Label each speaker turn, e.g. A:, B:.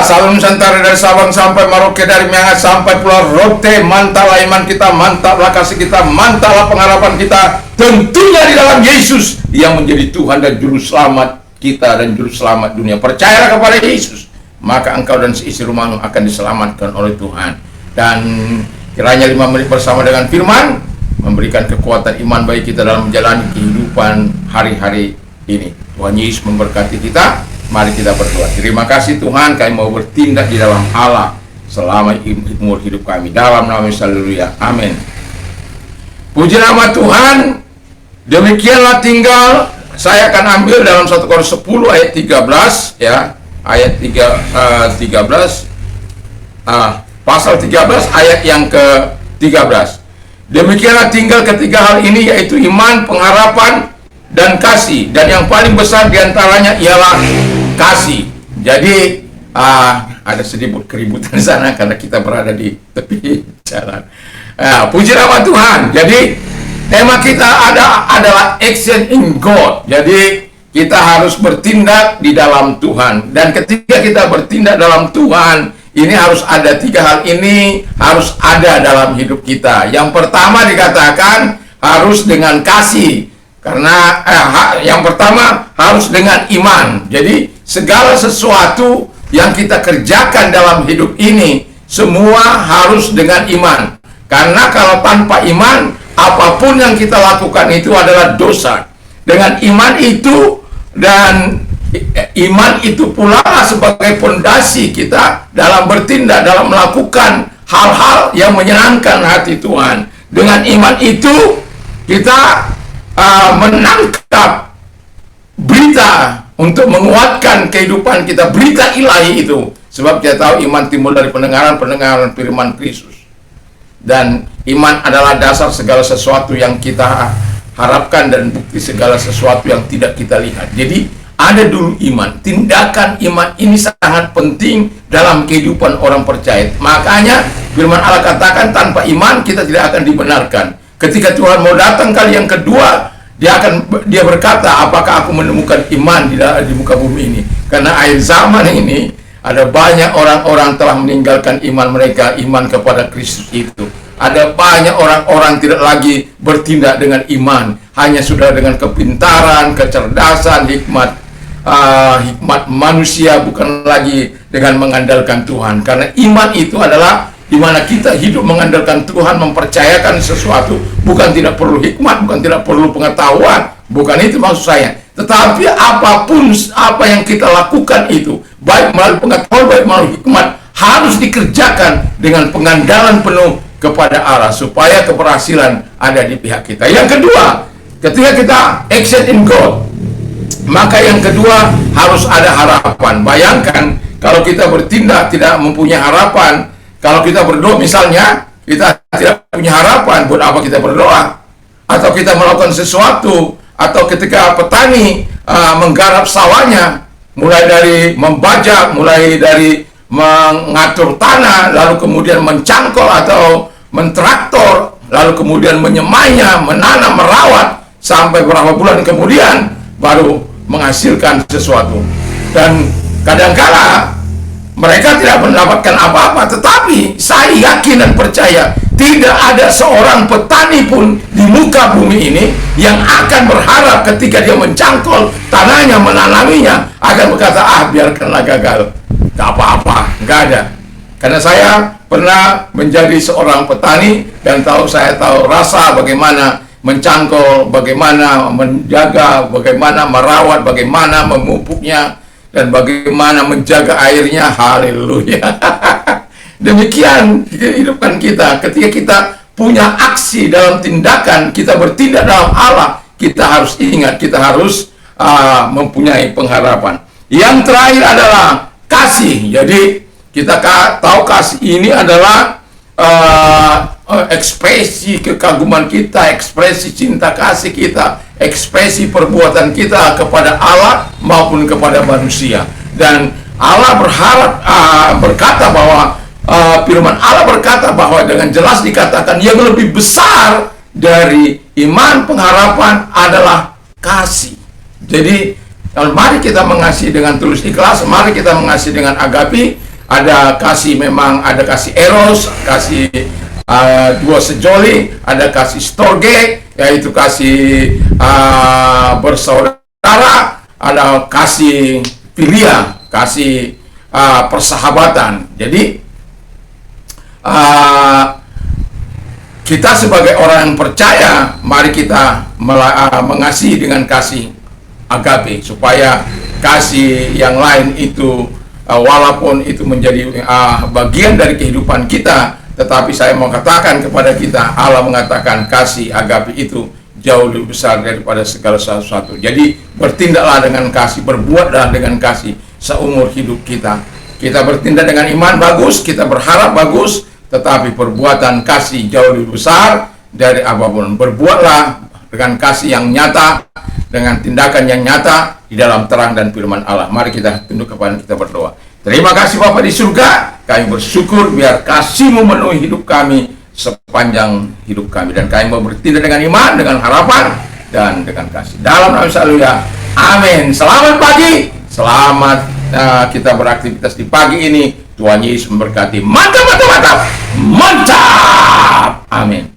A: Sabang Nusantara dari Sabang sampai Merauke, dari Miangas sampai Pulau Rote. Mantaplah iman kita, mantaplah kasih kita, mantaplah pengharapan kita, tentunya di dalam Yesus yang menjadi Tuhan dan Juru Selamat kita dan Juru Selamat dunia. Percayalah kepada Yesus, maka engkau dan seisi rumahmu akan diselamatkan oleh Tuhan. Dan kiranya 5 menit bersama dengan firman memberikan kekuatan iman bagi kita dalam menjalani kehidupan hari-hari ini. Tuhan Yesus memberkati kita. Mari kita berdoa. Terima kasih Tuhan, kami mau bertindak di dalam Allah selama umur hidup kami. Dalam nama Yesus, haleluya, amin. Puji nama Tuhan. Demikianlah tinggal saya akan ambil dalam 1 Korintus 10 ayat 13 ya. Ayat 13 pasal 13 ayat yang ke-13. Demikianlah tinggal ketiga hal ini, yaitu iman, pengharapan, dan kasih. Dan yang paling besar diantaranya ialah kasih. Jadi ada sedikit keributan di sana karena kita berada di tepi jalan. Puji nama Tuhan. Jadi tema kita adalah action in God. Jadi kita harus bertindak di dalam Tuhan. Dan ketika kita bertindak dalam Tuhan, ini harus ada 3 hal ini harus ada dalam hidup kita. Yang pertama dikatakan harus dengan kasih. Karena yang pertama harus dengan iman. Jadi segala sesuatu yang kita kerjakan dalam hidup ini semua harus dengan iman. Karena kalau tanpa iman, apapun yang kita lakukan itu adalah dosa. Dengan iman itu, dan iman itu pula sebagai pondasi kita dalam bertindak, dalam melakukan hal-hal yang menyenangkan hati Tuhan. Dengan iman itu kita menangkap berita untuk menguatkan kehidupan kita, berita ilahi itu. Sebab kita tahu iman timbul dari pendengaran firman Kristus. Dan iman adalah dasar segala sesuatu yang kita harapkan dan bukti segala sesuatu yang tidak kita lihat. Jadi ada dulu iman. Tindakan iman ini sangat penting dalam kehidupan orang percaya. Makanya firman Allah katakan tanpa iman kita tidak akan dibenarkan. Ketika Tuhan mau datang kali yang kedua, dia berkata, apakah aku menemukan iman di muka bumi ini? Karena akhir zaman ini ada banyak orang-orang telah meninggalkan iman mereka, iman kepada Kristus itu. Ada banyak orang-orang tidak lagi bertindak dengan iman, hanya sudah dengan kepintaran, kecerdasan, hikmat manusia, bukan lagi dengan mengandalkan Tuhan. Karena iman itu adalah di mana kita hidup mengandalkan Tuhan, mempercayakan sesuatu, bukan tidak perlu hikmat, bukan tidak perlu pengetahuan, bukan itu maksud saya. Tetapi apapun apa yang kita lakukan itu, baik melalui pengetahuan, baik melalui hikmat, harus dikerjakan dengan pengandalan penuh kepada Allah, supaya keberhasilan ada di pihak kita. Yang kedua, ketika kita action in God, maka yang kedua harus ada harapan. Bayangkan kalau kita bertindak tidak mempunyai harapan. Kalau kita berdoa misalnya, kita tidak punya harapan, buat apa kita berdoa? Atau kita melakukan sesuatu, atau ketika petani menggarap sawahnya, mulai dari membajak, mulai dari mengatur tanah, lalu kemudian mencangkol atau mentraktor, lalu kemudian menyemainya, menanam, merawat, sampai beberapa bulan kemudian baru menghasilkan sesuatu. Dan kadangkala mereka tidak mendapatkan apa-apa, tetapi saya yakin dan percaya tidak ada seorang petani pun di muka bumi ini yang akan berharap ketika dia mencangkol tanahnya, menanaminya, akan berkata, biarkanlah gagal, gak apa-apa, gak ada. Karena saya pernah menjadi seorang petani dan saya tahu rasa bagaimana mencangkol, bagaimana menjaga, bagaimana merawat, bagaimana memupuknya, dan bagaimana menjaga airnya. Haleluya. Demikian kehidupan kita. Ketika kita punya aksi dalam tindakan, kita bertindak dalam Allah, kita harus ingat, kita harus mempunyai pengharapan. Yang terakhir adalah kasih. Jadi kita tahu kasih ini adalah ekspresi kekaguman kita, ekspresi cinta kasih kita, ekspresi perbuatan kita kepada Allah maupun kepada manusia. Dan Allah berkata bahwa firman Allah berkata bahwa dengan jelas dikatakan yang lebih besar dari iman, pengharapan adalah kasih. Jadi mari kita mengasihi dengan tulus ikhlas, mari kita mengasihi dengan agape, Ada kasih, memang ada kasih eros, kasih dua sejoli, ada kasih storge, yaitu kasih bersaudara, ada kasih filia, kasih persahabatan. Jadi kita sebagai orang yang percaya, mari kita mengasihi dengan kasih agape, supaya kasih yang lain itu walaupun itu menjadi bagian dari kehidupan kita, tetapi saya mau katakan kepada kita, Allah mengatakan kasih agape itu jauh lebih besar daripada segala sesuatu. Jadi bertindaklah dengan kasih, berbuatlah dengan kasih seumur hidup kita. Kita bertindak dengan iman, bagus, kita berharap, bagus, tetapi perbuatan kasih jauh lebih besar dari apapun. Berbuatlah dengan kasih yang nyata, dengan tindakan yang nyata di dalam terang dan firman Allah. Mari kita tunduk kepada kita berdoa. Terima kasih Bapa di surga, kami bersyukur biar kasih-Mu memenuhi hidup kami sepanjang hidup kami, dan kami mau bertindak dengan iman, dengan harapan, dan dengan kasih. Dalam nama Yesus, haleluya. Amin. Selamat pagi, selamat kita beraktivitas di pagi ini. Tuhan Yesus memberkati. Mantap, mantap, mantap, mantap. Amin.